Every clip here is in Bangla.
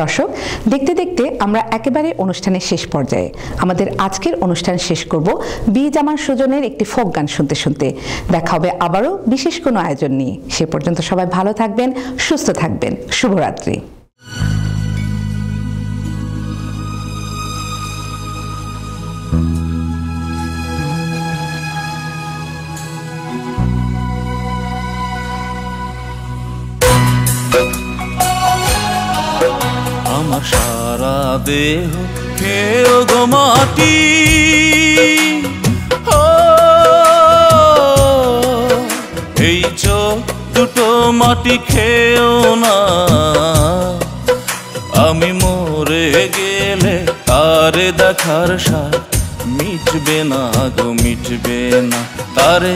দর্শক, দেখতে দেখতে আমরা একেবারে অনুষ্ঠানের শেষ পর্যায়ে। আমাদের আজকের অনুষ্ঠান শেষ করব বি জামান সুজনের একটি ফোক গান শুনতে শুনতে। দেখা হবে আবারও বিশেষ কোনো আয়োজন নিয়ে। সে পর্যন্ত সবাই ভালো থাকবেন, সুস্থ থাকবেন। শুভরাত্রি। আমার সারা দেহ খেয়ে গো মাটি, এই চোখ দুটো মাটি খেয়েও না। আমি মরে গেলে তারে দেখার স্বাদ মিটবে না গো, মিটবে না। তারে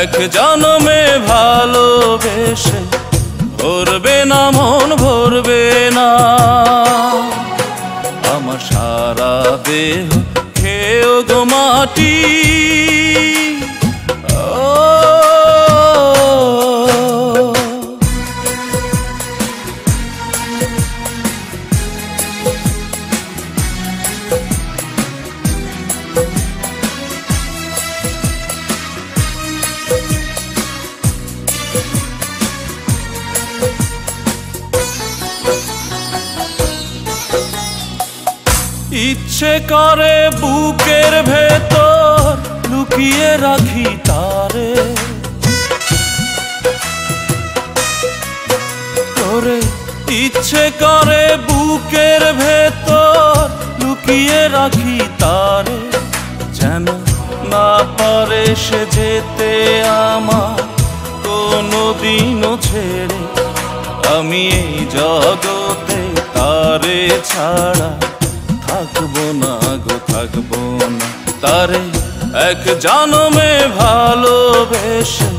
এক জন্মে ভালোবেসে ভরবে না মন, ভরবে না। আমার সারা দেহ খেয়েও গো মাটি, ইচ্ছে করে বুকের ভেতর লুকিয়ে রাখি তারে, করে ইচ্ছে করে বুকের ভেতর লুকিয়ে রাখি তারে। যেন না পারে সে যেতে আমার কোনোদিনও ছেড়ে। আমি এই জগতে তারে ছাড়া থাকবো না গো, থাকবো না। তারে এক জন্মে ভালোবেসে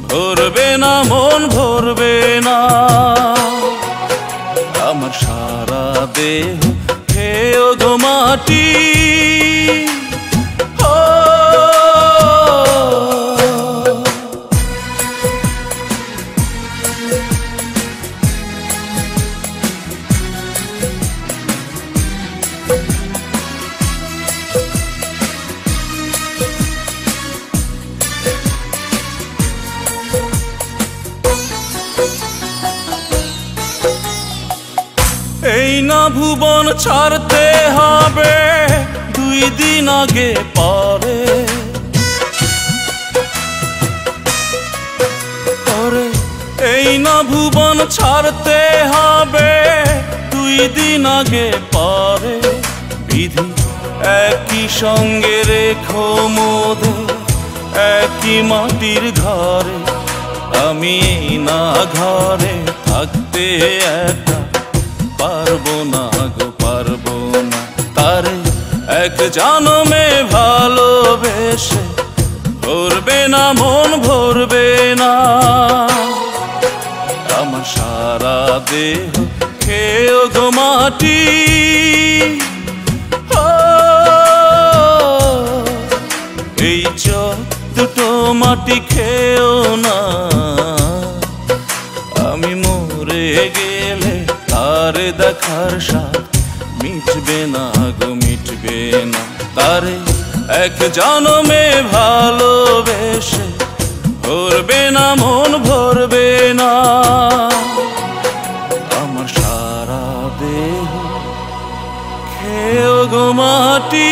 ভরবে না মন, ভরবে না। আমার সারা দেহ খেয়েও গো মাটি, এই না ভুবন ছাড়তে হবে 2 দিন আগে পরে। এই না ভুবন ছাড়তে হবে 2 দিন আগে পরে। বিধি একই সঙ্গে রেখো মোদের একই মাটির ঘরে। আমি এই না ঘরে থাকতে একা পারবো না গো, পারবো না। তারে এক জন্মে ভালোবেসে ভরবে না মন, ভরবে না। আমার সারা দেহ খেয়েও গো মাটি, এই চোখ দুটো মাটি খেয়েও না। আমি মরে গেলে তারে দেখার স্বাদ মিটবে না গো, মিটবে না। তারে এক জন্মে ভালোবেসে ভরবে না মন, ভরবে না। আমার সারা দেহ খেয়েও গো মাটি।